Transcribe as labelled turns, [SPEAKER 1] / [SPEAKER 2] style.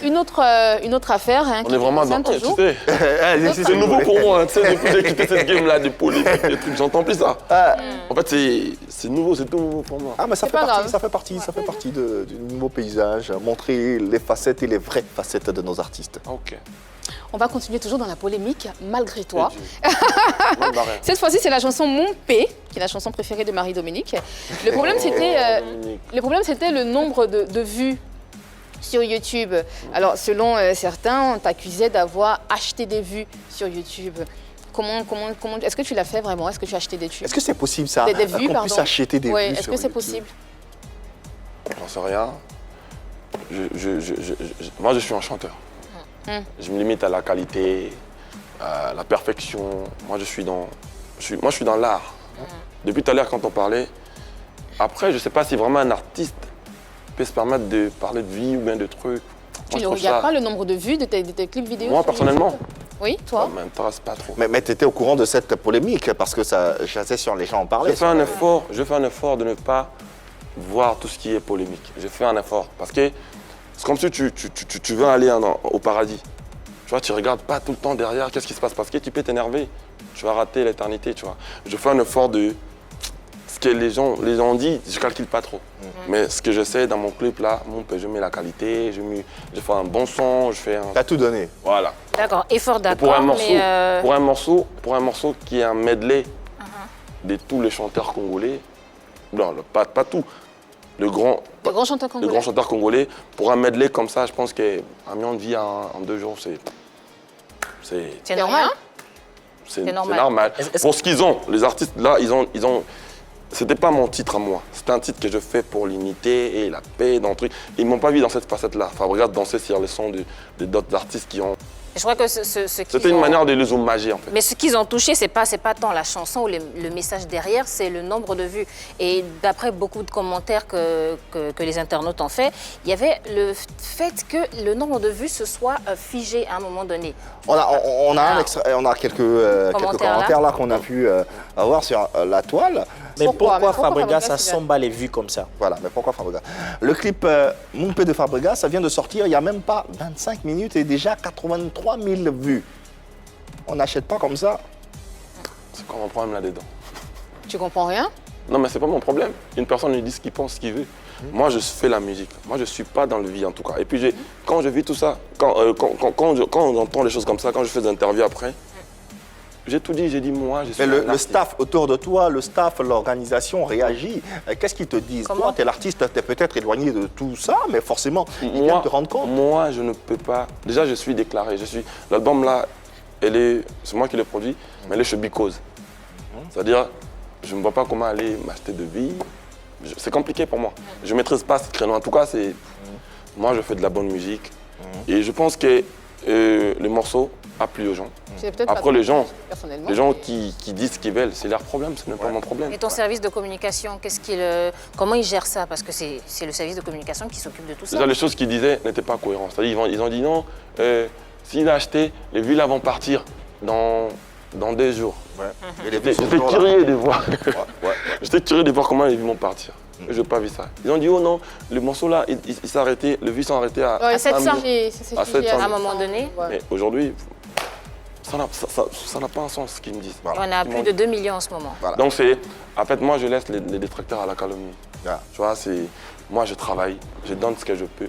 [SPEAKER 1] Une autre affaire. Hein,
[SPEAKER 2] on est vraiment dans... Tu sais, c'est nouveau pour moi. Tu sais, depuis que j'ai quitté cette game-là, des polémiques, des trucs, j'entends plus ça. En fait, c'est nouveau, c'est tout nouveau pour moi.
[SPEAKER 3] Ah, mais ça fait partie du nouveau paysage, montrer les facettes et les vraies facettes de nos artistes.
[SPEAKER 2] Ok.
[SPEAKER 1] On va continuer toujours dans la polémique, malgré toi. Cette fois-ci, c'est la chanson Mon P, qui est la chanson préférée de Marie-Dominique. Le problème, c'était le nombre de vues sur YouTube. Alors, selon certains, on t'accusait d'avoir acheté des vues sur YouTube. Comment est-ce que tu l'as fait vraiment? Est-ce que tu as acheté des vues?
[SPEAKER 3] Est-ce que c'est possible ça?
[SPEAKER 1] Des vues,
[SPEAKER 3] qu'on puisse acheter des vues sur
[SPEAKER 1] est-ce que c'est
[SPEAKER 3] YouTube?
[SPEAKER 1] possible?
[SPEAKER 2] J'en sais rien. Moi, je suis un chanteur. Je me limite à la qualité, à la perfection. Moi, je suis dans l'art. Depuis tout à l'heure, quand on parlait, après, je ne sais pas si vraiment un artiste peut se permettre de parler de vie ou bien de trucs.
[SPEAKER 1] Tu ne regardes pas le nombre de vues de tes clips vidéo?
[SPEAKER 2] Moi, personnellement.
[SPEAKER 1] Oui, toi?
[SPEAKER 2] Ça ne m'intéresse pas trop.
[SPEAKER 3] Mais tu étais au courant de cette polémique parce que ça chassait sur les gens en parlaient.
[SPEAKER 2] Je fais un effort de ne pas voir tout ce qui est polémique. Je fais un effort parce que c'est comme si tu veux aller au paradis. Tu vois, tu regardes pas tout le temps derrière qu'est-ce qui se passe parce que tu peux t'énerver. Tu vas rater l'éternité, tu vois. Je fais un effort de ce que les gens ont dit, je calcule pas trop. Mais ce que j'essaie dans mon clip là, je mets la qualité, je fais un bon son, je fais un...
[SPEAKER 3] T'as tout donné.
[SPEAKER 2] Voilà.
[SPEAKER 4] D'accord, effort d'accord,
[SPEAKER 2] pour un morceau qui est un medley de tous les chanteurs congolais, non, pas tout, le grand chanteur congolais, pour un medley comme ça, je pense qu'un million de vies en 2 jours,
[SPEAKER 4] c'est normal.
[SPEAKER 2] C'est normal. Pour ce qu'ils ont, les artistes là, ils ont c'était pas mon titre à moi. C'était un titre que je fais pour l'unité et la paix dans le truc. Ils m'ont pas vu dans cette facette-là. Fabregas danser sur les sons d'autres artistes qui ont...
[SPEAKER 4] Je crois que
[SPEAKER 2] c'était une manière de les hommager en fait.
[SPEAKER 4] Mais ce qu'ils ont touché, c'est pas tant la chanson ou le message derrière, c'est le nombre de vues. Et d'après beaucoup de commentaires que les internautes ont fait, il y avait le fait que le nombre de vues se soit figé à un moment donné.
[SPEAKER 3] On a quelques commentaires là qu'on a pu avoir sur la toile.
[SPEAKER 5] Mais pourquoi Fabregas a 100 balles les vues comme ça?
[SPEAKER 3] Voilà, mais pourquoi Fabregas? Le clip Mon P de Fabregas, ça vient de sortir il n'y a même pas 25 minutes et déjà 83 000 vues. On n'achète pas comme ça.
[SPEAKER 2] C'est quoi mon problème là-dedans?
[SPEAKER 1] Tu comprends rien?
[SPEAKER 2] Non, mais c'est pas mon problème. Une personne lui dit ce qu'il pense, ce qu'il veut. Moi, je fais la musique. Moi, je suis pas dans le vie en tout cas. Et puis, quand je vis tout ça, quand on entend les choses comme ça, quand je fais des interviews après, j'ai tout dit, j'ai dit moi, je suis
[SPEAKER 3] le staff autour de toi, le staff, l'organisation réagit. Qu'est-ce qu'ils te disent? Toi, tu es l'artiste, tu es peut-être éloigné de tout ça, mais forcément, ils viennent te rendre compte.
[SPEAKER 2] Moi, je ne peux pas. Déjà, je suis déclaré. L'album là, c'est moi qui le produis, mais elle est chez Because. C'est-à-dire, je ne vois pas comment aller m'acheter de vie. C'est compliqué pour moi. Je ne maîtrise pas ce créneau. En tout cas, moi, je fais de la bonne musique. Et je pense que le morceau a plu aux gens. Après, les gens qui disent ce qu'ils veulent, c'est leur problème, ce n'est pas mon problème.
[SPEAKER 4] Et ton service de communication, comment il gère ça? Parce que c'est le service de communication qui s'occupe de tout ça.
[SPEAKER 2] Déjà, les choses qu'ils disaient n'étaient pas cohérentes. C'est-à-dire, ils ont dit non, s'il a acheté, les vues là vont partir dans 2 jours. J'étais curieux de voir. J'étais curieux de voir comment les vues vont partir. Je n'ai pas vu ça. Ils ont dit, oh non, le morceau là, il s'est arrêté, les vues sont arrêtées à
[SPEAKER 4] 700.
[SPEAKER 1] À
[SPEAKER 4] un moment donné.
[SPEAKER 2] Mais aujourd'hui, ça n'a pas un sens ce qu'ils me disent.
[SPEAKER 4] On a plus de 2 millions en ce moment.
[SPEAKER 3] Voilà.
[SPEAKER 2] Donc en fait, moi je laisse les détracteurs à la calomnie. Tu vois, moi je travaille, je donne ce que je peux.